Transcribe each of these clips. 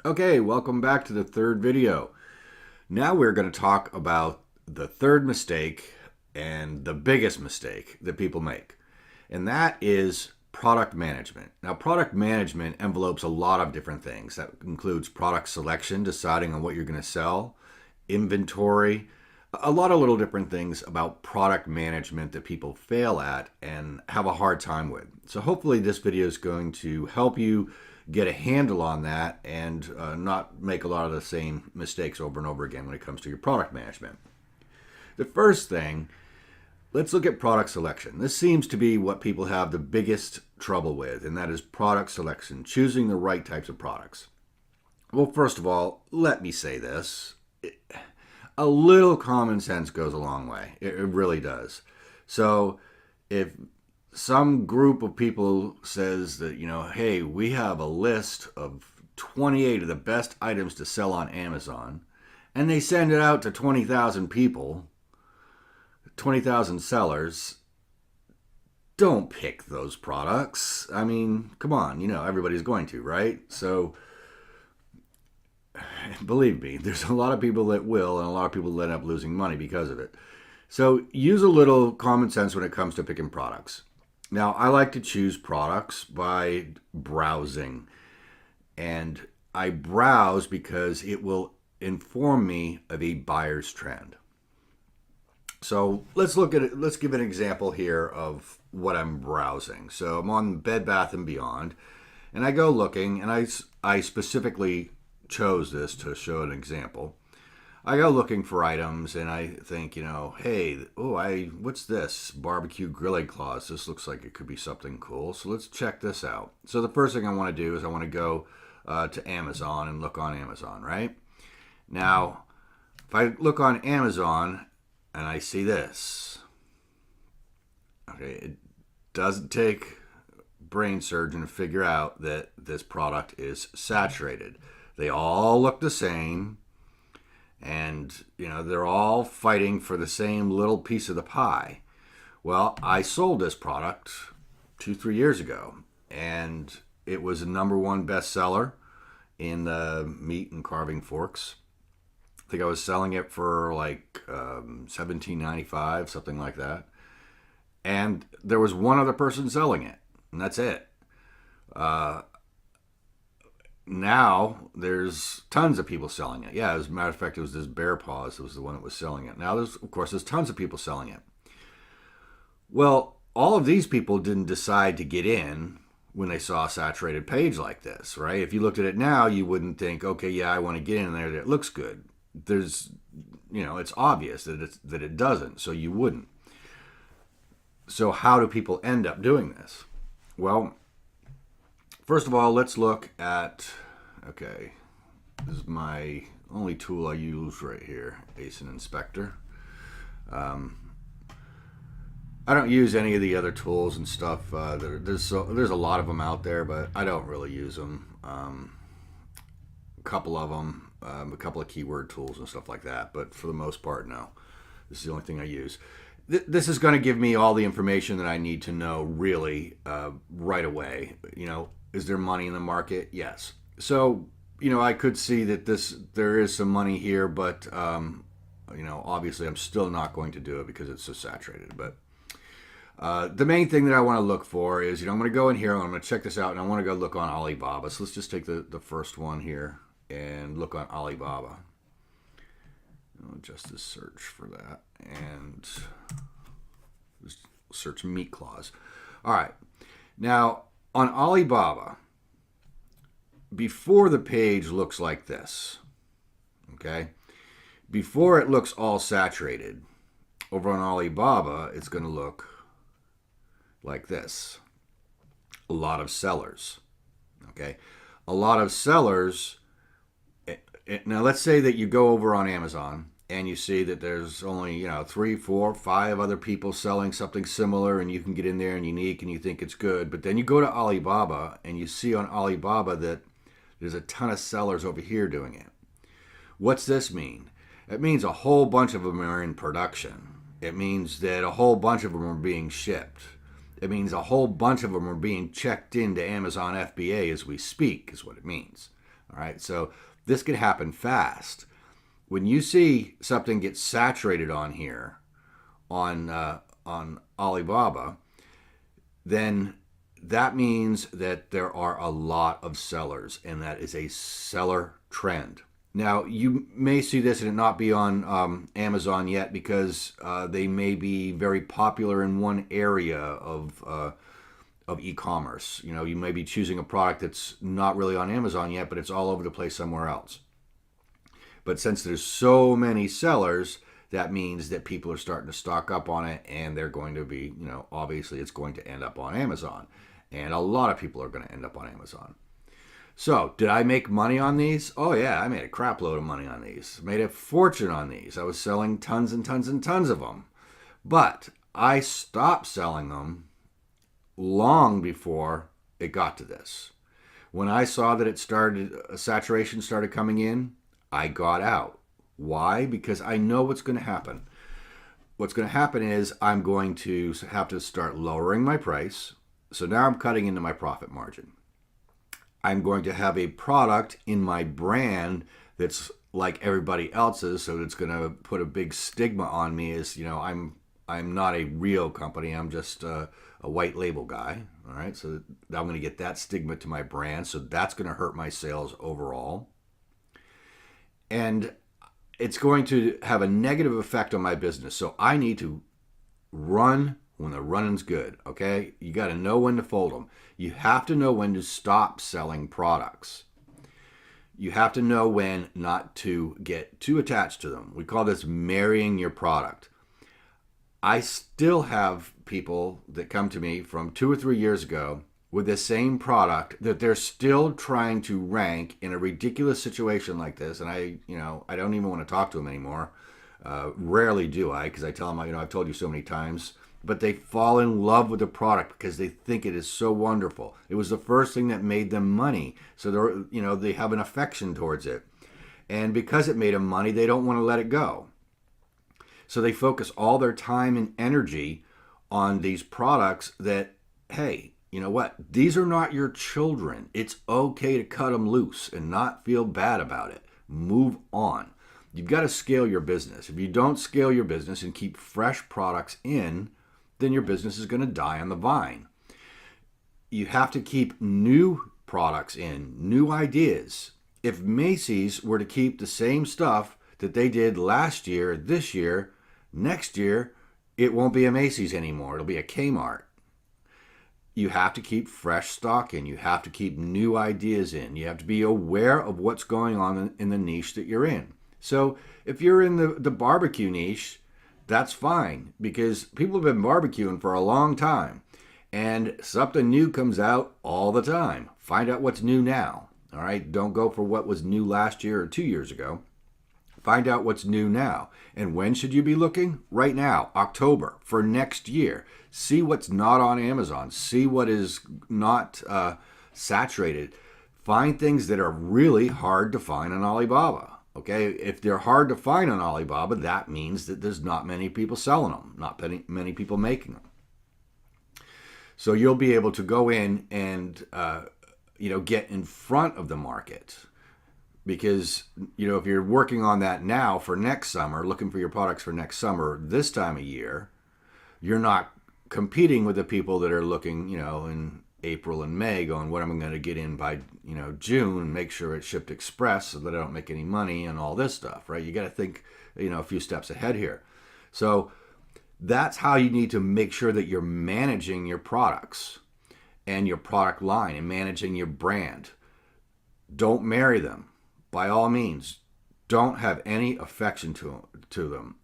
Okay, welcome back to the third video. Now we're going to talk about the third mistake and the biggest mistake that people make, and that is product management. Now, product management envelopes a lot of different things. That includes product selection, deciding on what you're going to sell, inventory, a lot of little different things about product management that people fail at and have a hard time with. So hopefully this video is going to help you get a handle on that and not make a lot of the same mistakes over and over again when it comes to your product management. The first thing, let's look at product selection. This seems to be what people have the biggest trouble with, and that is product selection, choosing the right types of products. Well, first of all, let me say this. A little common sense goes a long way. It really does. So if some group of people says that, hey, we have a list of 28 of the best items to sell on Amazon, and they send it out to 20,000 people, 20,000 sellers, don't pick those products. I mean, come on, everybody's going to, right? So believe me, there's a lot of people that will, and a lot of people that end up losing money because of it. So use a little common sense when it comes to picking products. Now, I like to choose products by browsing. And I browse because it will inform me of a buyer's trend. So let's look at it. Let's give an example here of what I'm browsing. So I'm on Bed Bath & Beyond, and I go looking, and I specifically chose this to show an example. I go looking for items, and I think, hey, what's this? Barbecue grilling claws. This looks like it could be something cool. So let's check this out. So the first thing I want to do is I want to go to Amazon and look on Amazon, right? Now, if I look on Amazon and I see this, okay, it doesn't take brain surgeon to figure out that this product is saturated. They all look the same. And, they're all fighting for the same little piece of the pie. Well, I sold this product 2-3 years ago, and it was a #1 bestseller in the meat and carving forks. I think I was selling it for like $17.95, something like that. And there was one other person selling it, and that's it. Now there's tons of people selling it. Yeah, as a matter of fact, it was this Bear Paws that was the one that was selling it. Now there's tons of people selling it. Well, all of these people didn't decide to get in when they saw a saturated page like this, right? If you looked at it now, you wouldn't think, okay, yeah, I want to get in there. It looks good. It's obvious that it doesn't, so you wouldn't. So how do people end up doing this? Well, first of all, let's look at, okay, this is my only tool I use right here, ASIN Inspector. I don't use any of the other tools and stuff. There's a lot of them out there, but I don't really use them. A couple of them, a couple of keyword tools and stuff like that, but for the most part, no. This is the only thing I use. This is going to give me all the information that I need to know really right away. Is there money in the market? Yes. So, I could see that there is some money here, but, obviously I'm still not going to do it because it's so saturated. But the main thing that I want to look for is, I'm going to go in here, I'm going to check this out, and I want to go look on Alibaba. So let's just take the first one here and look on Alibaba. I'll just search for that and just search meat claws. All right. Now, on Alibaba, before the page looks like this, okay? Before it looks all saturated, over on Alibaba, it's going to look like this. A lot of sellers, okay? A lot of sellers. Now, let's say that you go over on Amazon and you see that there's only, 3, 4, 5 other people selling something similar, and you can get in there and unique and you think it's good. But then you go to Alibaba and you see on Alibaba that there's a ton of sellers over here doing it. What's this mean? It means a whole bunch of them are in production. It means that a whole bunch of them are being shipped. It means a whole bunch of them are being checked into Amazon FBA as we speak, is what it means. All right, so this can happen fast. When you see something get saturated on here on Alibaba, then that means that there are a lot of sellers, and that is a seller trend. Now, you may see this and it not be on Amazon yet because they may be very popular in one area of e-commerce. You know, you may be choosing a product that's not really on Amazon yet, but it's all over the place somewhere else. But since there's so many sellers, that means that people are starting to stock up on it, and they're going to be, you know, obviously it's going to end up on Amazon. And a lot of people are going to end up on Amazon. So, did I make money on these? Oh, yeah, I made a crap load of money on these. Made a fortune on these. I was selling tons and tons and tons of them. But I stopped selling them long before it got to this. When I saw that saturation started coming in, I got out. Why? Because I know what's going to happen. What's going to happen is I'm going to have to start lowering my price. So now I'm cutting into my profit margin. I'm going to have a product in my brand that's like everybody else's, so it's going to put a big stigma on me as, you know, I'm not a real company. I'm just a white label guy. All right, so I'm going to get that stigma to my brand, so that's going to hurt my sales overall. And it's going to have a negative effect on my business. So I need to run when the running's good, okay? You got to know when to fold them. You have to know when to stop selling products. You have to know when not to get too attached to them. We call this marrying your product. I still have people that come to me from 2 or 3 years ago with the same product that they're still trying to rank in a ridiculous situation like this. And I don't even want to talk to them anymore. Rarely do I, because I tell them, I've told you so many times. But they fall in love with the product because they think it is so wonderful. It was the first thing that made them money. So they have an affection towards it. And because it made them money, they don't want to let it go. So they focus all their time and energy on these products that, hey, you know what? These are not your children. It's okay to cut them loose and not feel bad about it. Move on. You've got to scale your business. If you don't scale your business and keep fresh products in, then your business is going to die on the vine. You have to keep new products in, new ideas. If Macy's were to keep the same stuff that they did last year, this year, next year, it won't be a Macy's anymore. It'll be a Kmart. You have to keep fresh stock in. You have to keep new ideas in. You have to be aware of what's going on in the niche that you're in. So if you're in the barbecue niche, that's fine, because people have been barbecuing for a long time and something new comes out all the time. Find out what's new now. All right. Don't go for what was new last year or 2 years ago. Find out what's new now. And when should you be looking? Right now, October, for next year. See what's not on Amazon. See what is not saturated. Find things that are really hard to find on Alibaba. Okay, if they're hard to find on Alibaba, that means that there's not many people selling them, not many people making them. So you'll be able to go in and get in front of the market, because if you're working on that now for next summer, looking for your products for next summer, this time of year, you're not competing with the people that are looking, in April and May, going, what am I going to get in by June and make sure it's shipped express so that I don't make any money and all this stuff, right? You got to think a few steps ahead here. So that's how you need to make sure that you're managing your products and your product line and managing your brand. Don't marry them. By all means, don't have any affection to them.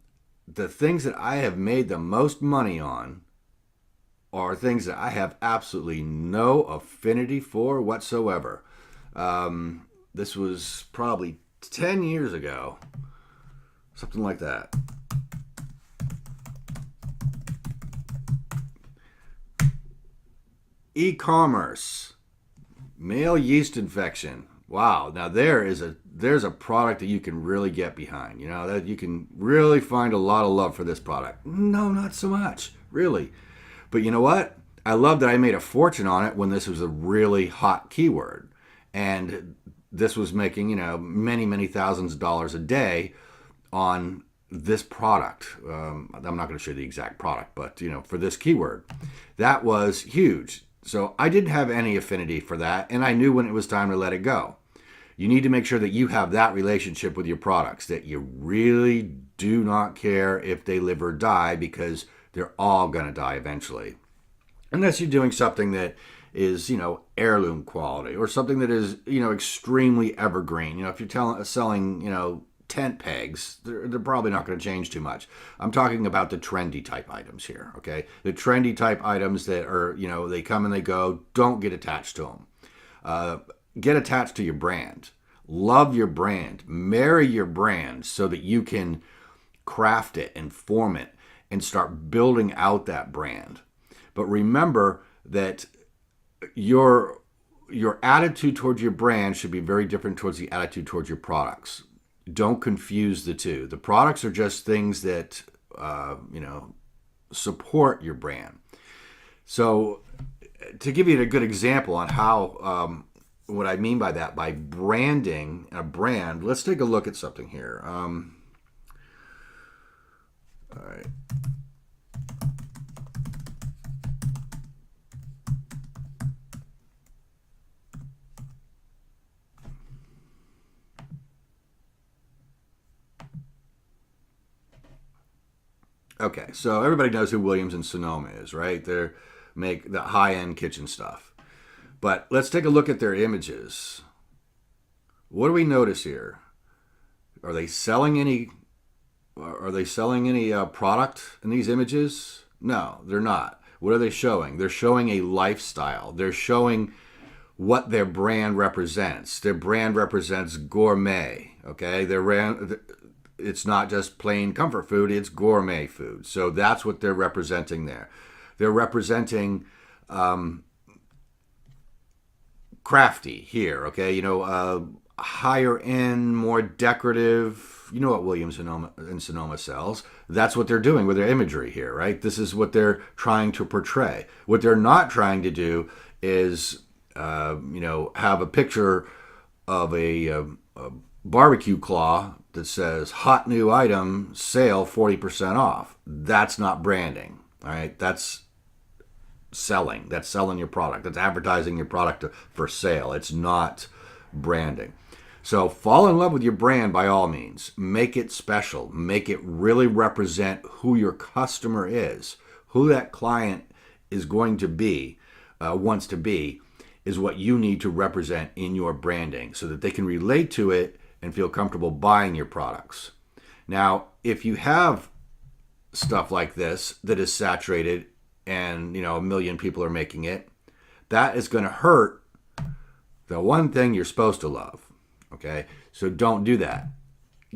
The things that I have made the most money on are things that I have absolutely no affinity for whatsoever. This was probably 10 years ago, something like that. E-commerce, male yeast infection. Wow, now there's a product that you can really get behind. That you can really find a lot of love for this product. No, not so much, really. But you know what? I love that I made a fortune on it when this was a really hot keyword. And this was making, many, many thousands of dollars a day on this product. I'm not going to show you the exact product, but, for this keyword, that was huge. So I didn't have any affinity for that, and I knew when it was time to let it go. You need to make sure that you have that relationship with your products, that you really do not care if they live or die, because they're all going to die eventually. Unless you're doing something that is, heirloom quality, or something that is, extremely evergreen. If you're selling, tent pegs, they're probably not going to change too much. I'm talking about the trendy type items here, okay? The trendy type items that are, they come and they go. Don't get attached to them. Get attached to your brand. Love your brand. Marry your brand so that you can craft it and form it and start building out that brand. But remember that your attitude towards your brand should be very different towards the attitude towards your products. Don't confuse the two. The products are just things that support your brand. So to give you a good example on how what I mean by that, by branding a brand, let's take a look at something here. All right. Okay, so everybody knows who Williams and Sonoma is, right? They make the high-end kitchen stuff. But let's take a look at their images. What do we notice here? Are they selling any? Product in these images? No, they're not. What are they showing? They're showing a lifestyle. They're showing what their brand represents. Their brand represents gourmet. Okay, it's not just plain comfort food, it's gourmet food. So that's what they're representing there. They're representing crafty here, okay? Higher end, more decorative. You know what Williams and Sonoma sells. That's what they're doing with their imagery here, right? This is what they're trying to portray. What they're not trying to do is, have a picture of a barbecue claw that says hot new item, sale 40% off. That's not branding. All right, that's selling. That's selling your product. That's advertising your product for sale. It's not branding. So fall in love with your brand by all means. Make it special. Make it really represent who your customer is, who that client is going to be, wants to be, is what you need to represent in your branding so that they can relate to it and feel comfortable buying your products. Now, if you have stuff like this that is saturated and, a million people are making it, that is going to hurt the one thing you're supposed to love. Okay? So don't do that.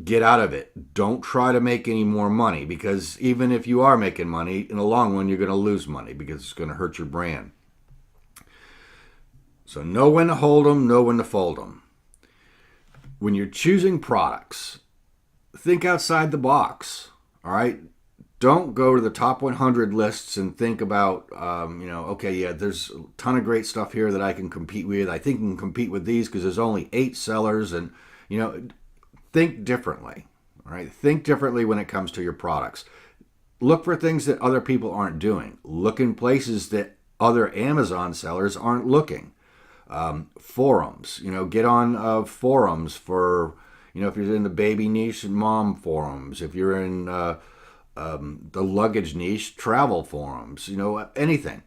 Get out of it. Don't try to make any more money, because even if you are making money, in the long run, you're going to lose money because it's going to hurt your brand. So know when to hold them, know when to fold them. When you're choosing products, think outside the box, all right? Don't go to the top 100 lists and think about, there's a ton of great stuff here that I can compete with. I think I can compete with these because there's only 8 sellers. And, think differently, all right? Think differently when it comes to your products. Look for things that other people aren't doing. Look in places that other Amazon sellers aren't looking. Forums, get on forums for, if you're in the baby niche, mom forums. If you're in the luggage niche, travel forums, anything.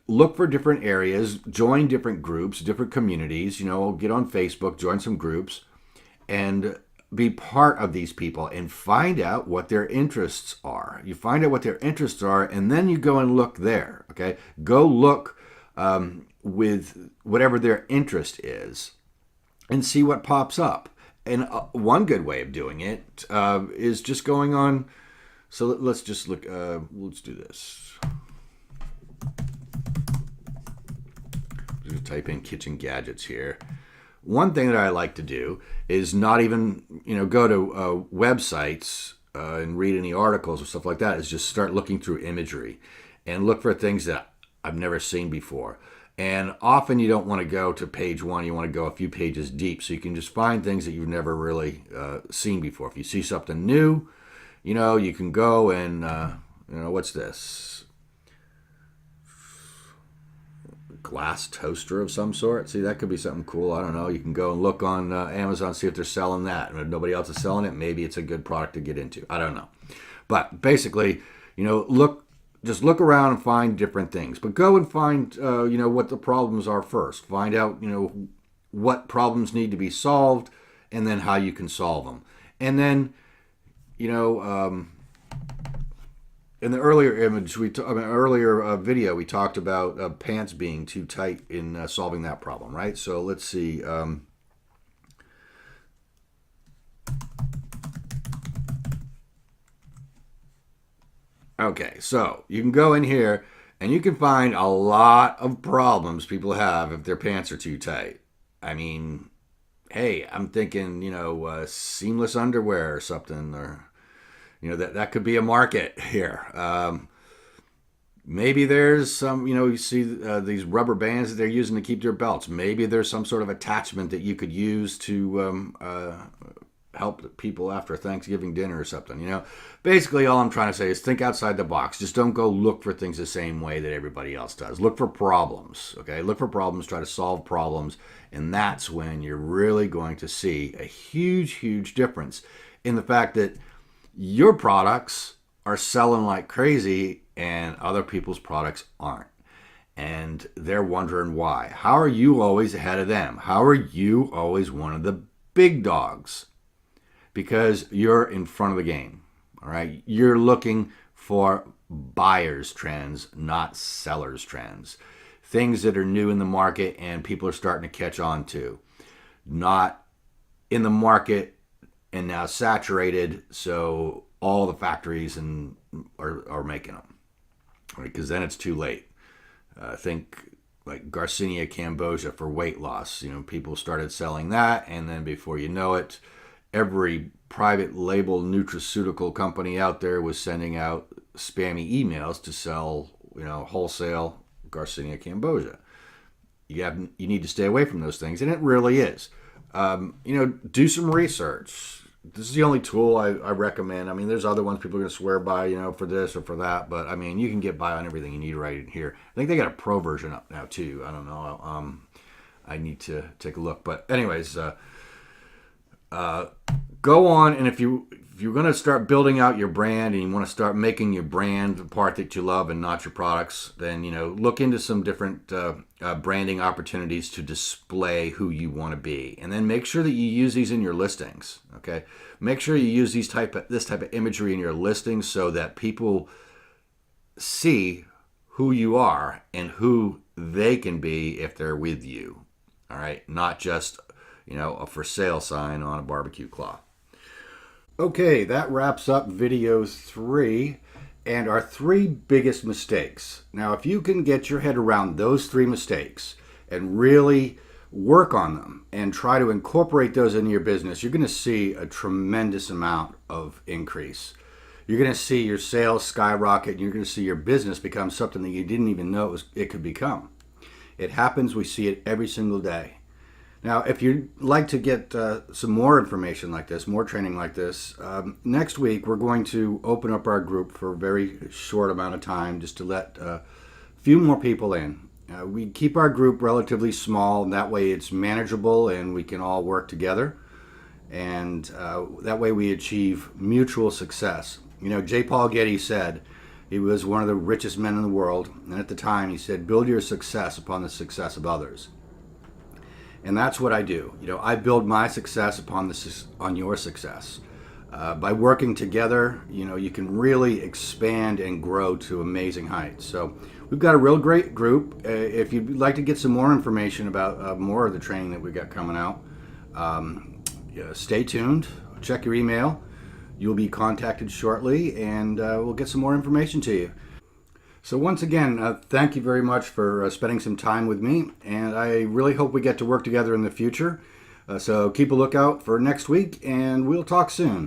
Look for different areas, join different groups, different communities, get on Facebook, join some groups, and be part of these people and find out what their interests are. You find out what their interests are, and then you go and look there, okay? Go look with whatever their interest is and see what pops up. And one good way of doing it is just going on. So let's just look. Let's do this. Just type in kitchen gadgets here. One thing that I like to do is not even go to websites and read any articles or stuff like that. Is just start looking through imagery and look for things that I've never seen before. And often you don't want to go to page one, you want to go a few pages deep so you can just find things that you've never really seen before. If you see something new, you can go and, what's this? Glass toaster of some sort. See, that could be something cool. I don't know. You can go and look on Amazon, see if they're selling that. And if nobody else is selling it, maybe it's a good product to get into. I don't know. But basically, just look around and find different things. But go and find, what the problems are first. Find out, what problems need to be solved, and then how you can solve them. And then, in the earlier video, we talked about pants being too tight in solving that problem, right? So let's see. Okay, so you can go in here and you can find a lot of problems people have if their pants are too tight. I mean, hey, I'm thinking, seamless underwear or something, or that could be a market here. Maybe there's some, you see these rubber bands that they're using to keep their belts. Maybe there's some sort of attachment that you could use to help people after Thanksgiving dinner or something. Basically all I'm trying to say is think outside the box. Just don't go look for things the same way that everybody else does. Look for problems, okay? Look for problems, try to solve problems, and that's when you're really going to see a huge, huge difference in the fact that your products are selling like crazy and other people's products aren't. And they're wondering why. How are you always ahead of them? How are you always one of the big dogs? Because you're in front of the game, all right? You're looking for buyers' trends, not sellers' trends. Things that are new in the market and people are starting to catch on to. Not in the market and now saturated, so all the factories are making them, right? Because then it's too late. Think like Garcinia Cambogia for weight loss. People started selling that, and then before you know it, every private label nutraceutical company out there was sending out spammy emails to sell, wholesale Garcinia Cambogia. You need to stay away from those things, and it really is. Do some research. This is the only tool I recommend. I mean, there's other ones people are going to swear by, for this or for that, but I mean, you can get by on everything you need right in here. I think they got a pro version up now too. I don't know. I need to take a look, but anyways, go on, and if you're going to start building out your brand and you want to start making your brand the part that you love and not your products, then look into some different branding opportunities to display who you want to be, and then make sure that you use these in your listings. Okay, make sure you use this type of imagery in your listings so that people see who you are and who they can be if they're with you. All right, not just a for sale sign on a barbecue cloth. Okay, that wraps up video 3 and our 3 biggest mistakes. Now, if you can get your head around those 3 mistakes and really work on them and try to incorporate those into your business, you're going to see a tremendous amount of increase. You're going to see your sales skyrocket, and you're going to see your business become something that you didn't even know it could become. It happens. We see it every single day. Now, if you'd like to get some more information like this, more training like this, next week we're going to open up our group for a very short amount of time just to let a few more people in. We keep our group relatively small, and that way it's manageable and we can all work together. And that way we achieve mutual success. J. Paul Getty said, he was one of the richest men in the world, and at the time he said, build your success upon the success of others. And that's what I do. I build my success on your success. By working together, you can really expand and grow to amazing heights. So we've got a real great group. If you'd like to get some more information about more of the training that we've got coming out, stay tuned. Check your email. You'll be contacted shortly, and we'll get some more information to you. So once again, thank you very much for spending some time with me, and I really hope we get to work together in the future. So keep a lookout for next week, and we'll talk soon.